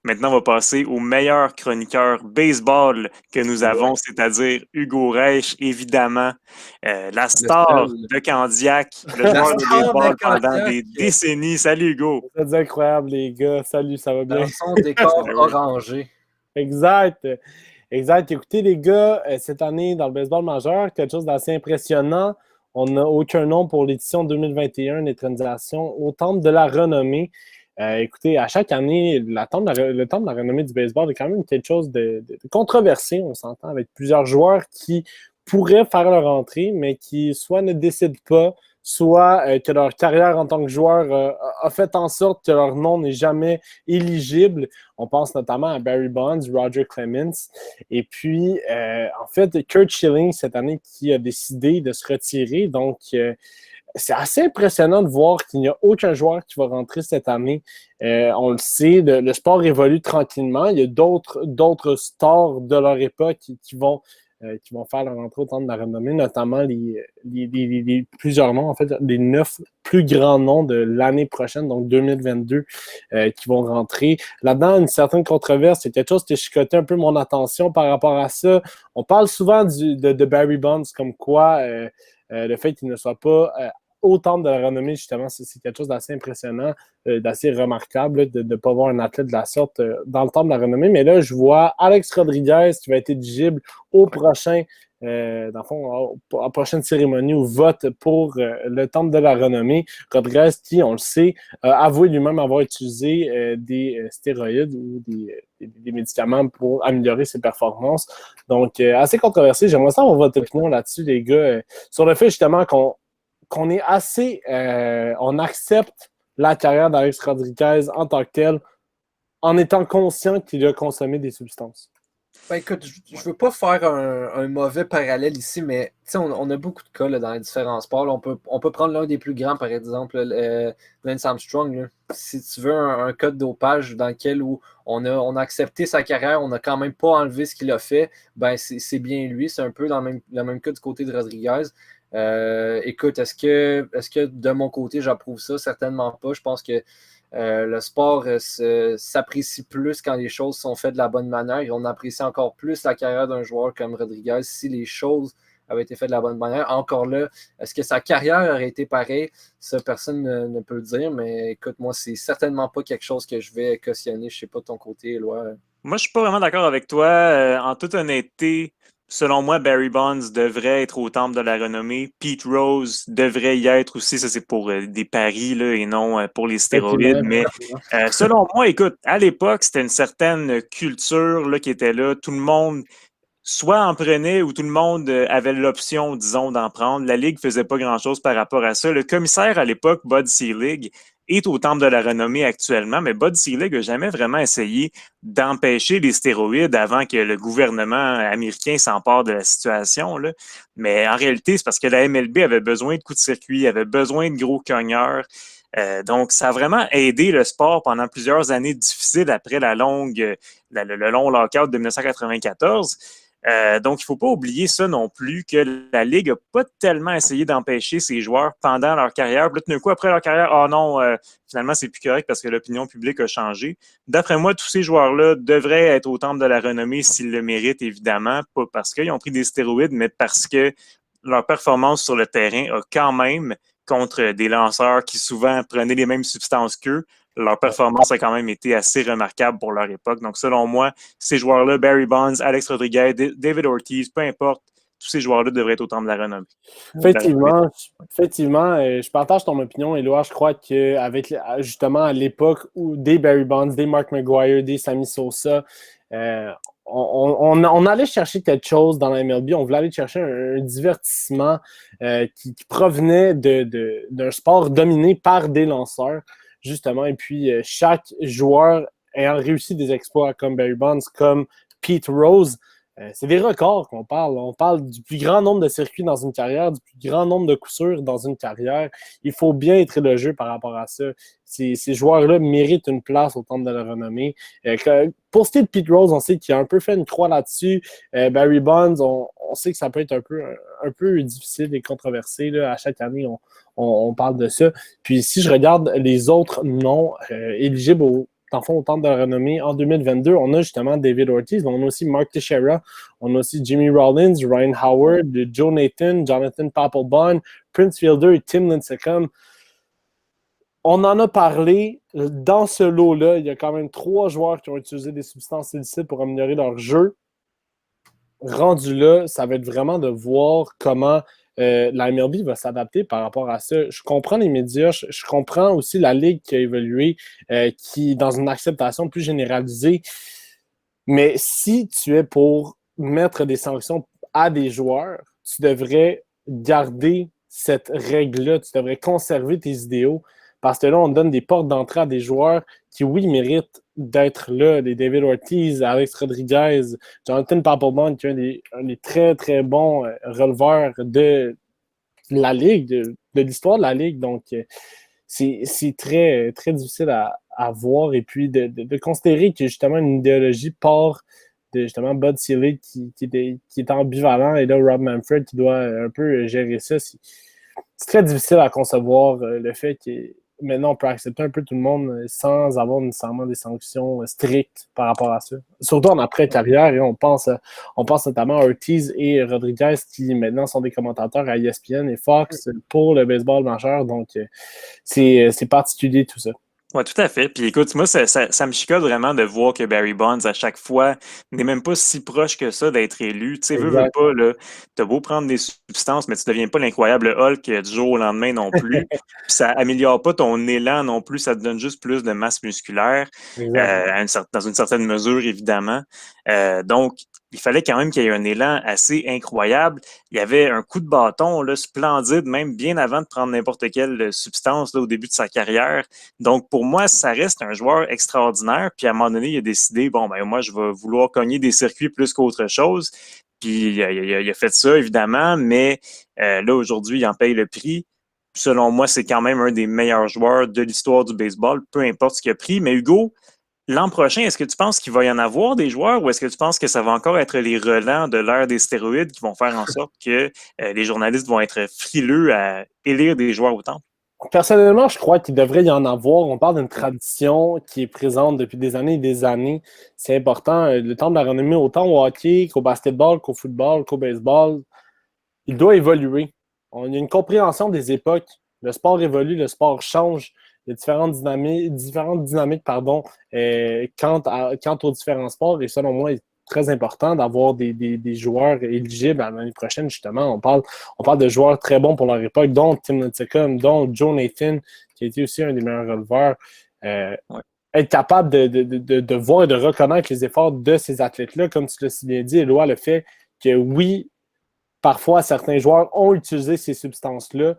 Maintenant, on va passer au meilleur chroniqueur baseball que nous avons, c'est-à-dire Hugo Reich, évidemment, la star de Candiac, le joueur de baseball pendant des décennies. Salut Hugo! C'est incroyable, les gars. Salut, ça va bien? Dans son décor orangé. Exact. Exact. Écoutez, les gars, cette année, dans le baseball majeur, quelque chose d'assez impressionnant. On n'a aucun nom pour l'édition 2021 des transitions au Temple de la renommée. Écoutez, à chaque année, le Temple de la renommée du baseball est quand même quelque chose de controversé, on s'entend, avec plusieurs joueurs qui pourraient faire leur entrée, mais qui soit ne décident pas, soit que leur carrière en tant que joueur a fait en sorte que leur nom n'est jamais éligible. On pense notamment à Barry Bonds, Roger Clemens, et puis, en fait, Curt Schilling, cette année, qui a décidé de se retirer. Donc, c'est assez impressionnant de voir qu'il n'y a aucun joueur qui va rentrer cette année. On le sait, le sport évolue tranquillement. Il y a d'autres stars de leur époque qui vont faire leur entrée au Temple de la renommée, notamment les plusieurs noms, en fait, les 9 plus grands noms de l'année prochaine, donc 2022, qui vont rentrer. Là-dedans, une certaine controverse, c'est quelque chose qui a chicoté un peu mon attention par rapport à ça. On parle souvent de Barry Bonds, comme quoi le fait qu'il ne soit pas au Temple de la renommée, justement, c'est quelque chose d'assez impressionnant, d'assez remarquable de ne pas voir un athlète de la sorte dans le Temple de la renommée. Mais là, je vois Alex Rodriguez qui va être éligible au prochain, dans le fond, à la prochaine cérémonie ou vote pour le Temple de la renommée. Rodriguez, qui, on le sait, a avoué lui-même avoir utilisé des stéroïdes ou des médicaments pour améliorer ses performances. Donc, assez controversé. J'aimerais savoir votre opinion là-dessus, les gars, sur le fait justement qu'on est assez... on accepte la carrière d'Alex Rodriguez en tant que tel, en étant conscient qu'il a consommé des substances. Ben écoute, je ne veux pas faire un mauvais parallèle ici, mais on a beaucoup de cas là, dans les différents sports. Là, on peut prendre l'un des plus grands, par exemple, Lance Armstrong. Là. Si tu veux un cas de dopage dans lequel où on a accepté sa carrière, on n'a quand même pas enlevé ce qu'il a fait, ben c'est bien lui. C'est un peu dans le même cas du côté de Rodriguez. Écoute, est-ce que de mon côté, j'approuve ça? Certainement pas. Je pense que le sport s'apprécie plus quand les choses sont faites de la bonne manière et on apprécie encore plus la carrière d'un joueur comme Rodriguez si les choses avaient été faites de la bonne manière. Encore là, est-ce que sa carrière aurait été pareille? Ça, personne ne peut le dire, mais écoute, moi, c'est certainement pas quelque chose que je vais cautionner. Je sais pas de ton côté, Éloi. Moi, je suis pas vraiment d'accord avec toi. En toute honnêteté, selon moi, Barry Bonds devrait être au Temple de la renommée. Pete Rose devrait y être aussi. Ça, c'est pour des paris là, et non pour les stéroïdes. Mais selon moi, écoute, à l'époque, c'était une certaine culture là, qui était là. Tout le monde soit en prenait ou tout le monde avait l'option, disons, d'en prendre. La Ligue faisait pas grand-chose par rapport à ça. Le commissaire à l'époque, Bud Selig, est au Temple de la renommée actuellement, mais Bud Selig n'a jamais vraiment essayé d'empêcher les stéroïdes avant que le gouvernement américain s'empare de la situation. Là. Mais en réalité, c'est parce que la MLB avait besoin de coups de circuit, avait besoin de gros cogneurs. Donc, ça a vraiment aidé le sport pendant plusieurs années difficiles après le long lockout de 1994. Donc, il ne faut pas oublier ça non plus, que la Ligue n'a pas tellement essayé d'empêcher ces joueurs pendant leur carrière. Puis là, tout d'un coup, après leur carrière, oh non, finalement, c'est plus correct parce que l'opinion publique a changé. D'après moi, tous ces joueurs-là devraient être au Temple de la renommée s'ils le méritent, évidemment, pas parce qu'ils ont pris des stéroïdes, mais parce que leur performance sur le terrain a quand même, contre des lanceurs qui souvent prenaient les mêmes substances qu'eux, leur performance a quand même été assez remarquable pour leur époque. Donc, selon moi, ces joueurs-là, Barry Bonds, Alex Rodriguez, David Ortiz, peu importe, tous ces joueurs-là devraient être au Temple de la renommée. Effectivement, je partage ton opinion, Éloi. Je crois qu'avec justement à l'époque où des Barry Bonds, des Mark McGwire, des Sammy Sosa, on allait chercher quelque chose dans la MLB. On voulait aller chercher un divertissement qui provenait d'un sport dominé par des lanceurs, justement. Et puis, chaque joueur ayant réussi des exploits comme Barry Bonds, comme Pete Rose, c'est des records qu'on parle. On parle du plus grand nombre de circuits dans une carrière, du plus grand nombre de coups sûrs dans une carrière. Il faut bien être le jeu par rapport à ça. Ces joueurs-là méritent une place au Temple de la renommée. Pour ce qui est de Pete Rose, on sait qu'il a un peu fait une croix là-dessus. Barry Bonds, on sait que ça peut être un peu difficile et controversé. Là. À chaque année, on parle de ça. Puis si je regarde les autres noms éligibles dans le fond, au temple de la renommée en 2022. On a justement David Ortiz, mais on a aussi Mark Teixeira, on a aussi Jimmy Rollins, Ryan Howard, Joe Nathan, Jonathan Papelbon, Prince Fielder et Tim Lincecum. On en a parlé. Dans ce lot-là, il y a quand même 3 joueurs qui ont utilisé des substances illicites pour améliorer leur jeu. Rendu là, ça va être vraiment de voir comment la MLB va s'adapter par rapport à ça. Je comprends les médias, je comprends aussi la Ligue qui a évolué, qui dans une acceptation plus généralisée. Mais si tu es pour mettre des sanctions à des joueurs, tu devrais garder cette règle-là, tu devrais conserver tes idéaux, parce que là, on donne des portes d'entrée à des joueurs qui, oui, méritent d'être là. Des David Ortiz, Alex Rodriguez, Jonathan Papelbon, qui est un des très, très bons releveurs de la Ligue, de l'histoire de la Ligue. Donc, c'est très, très difficile à voir. Et puis, de considérer que, justement, une idéologie part de, justement, Bud Selig qui est ambivalent, et là, Rob Manfred qui doit un peu gérer ça. C'est très difficile à concevoir le fait que maintenant, on peut accepter un peu tout le monde sans avoir nécessairement des sanctions strictes par rapport à ça. Surtout en après-carrière, et on pense notamment à Ortiz et Rodriguez qui maintenant sont des commentateurs à ESPN et Fox pour le baseball majeur. Donc, c'est particulier tout ça. Oui, tout à fait. Puis écoute, moi, ça me chicote vraiment de voir que Barry Bonds, à chaque fois, n'est même pas si proche que ça d'être élu. Tu sais, veux pas, là, t'as beau prendre des substances, mais tu deviens pas l'incroyable Hulk du jour au lendemain non plus. Puis ça améliore pas ton élan non plus, ça te donne juste plus de masse musculaire, dans une certaine mesure, évidemment. Donc, il fallait quand même qu'il y ait un élan assez incroyable. Il y avait un coup de bâton là, splendide, même bien avant de prendre n'importe quelle substance là, au début de sa carrière. Donc, pour moi, ça reste un joueur extraordinaire. Puis, à un moment donné, il a décidé, bon, ben moi, je vais vouloir cogner des circuits plus qu'autre chose. Puis, il a fait ça, évidemment, mais là, aujourd'hui, il en paye le prix. Selon moi, c'est quand même un des meilleurs joueurs de l'histoire du baseball, peu importe ce qu'il a pris. Mais Hugo, l'an prochain, est-ce que tu penses qu'il va y en avoir des joueurs ou est-ce que tu penses que ça va encore être les relents de l'ère des stéroïdes qui vont faire en sorte que les journalistes vont être frileux à élire des joueurs autant? Personnellement, je crois qu'il devrait y en avoir. On parle d'une tradition qui est présente depuis des années et des années. C'est important. Le temps de la renommée, autant au hockey qu'au basketball, qu'au football, qu'au baseball, il doit évoluer. Il y a une compréhension des époques. Le sport évolue, le sport change. Il y a différentes dynamiques quant aux différents sports. Et selon moi, il est très important d'avoir des joueurs éligibles à l'année prochaine, justement. On parle de joueurs très bons pour leur époque, dont Tim Lincecum, dont Joe Nathan, qui a été aussi un des meilleurs releveurs. Être capable de voir et de reconnaître les efforts de ces athlètes-là, comme tu l'as si bien dit, Éloi, le fait que oui, parfois, certains joueurs ont utilisé ces substances-là,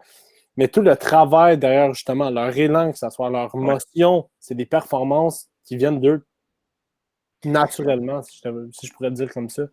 mais tout le travail derrière, justement, leur élan, que ce soit leur motion, c'est des performances qui viennent d'eux naturellement, si je pourrais dire comme ça.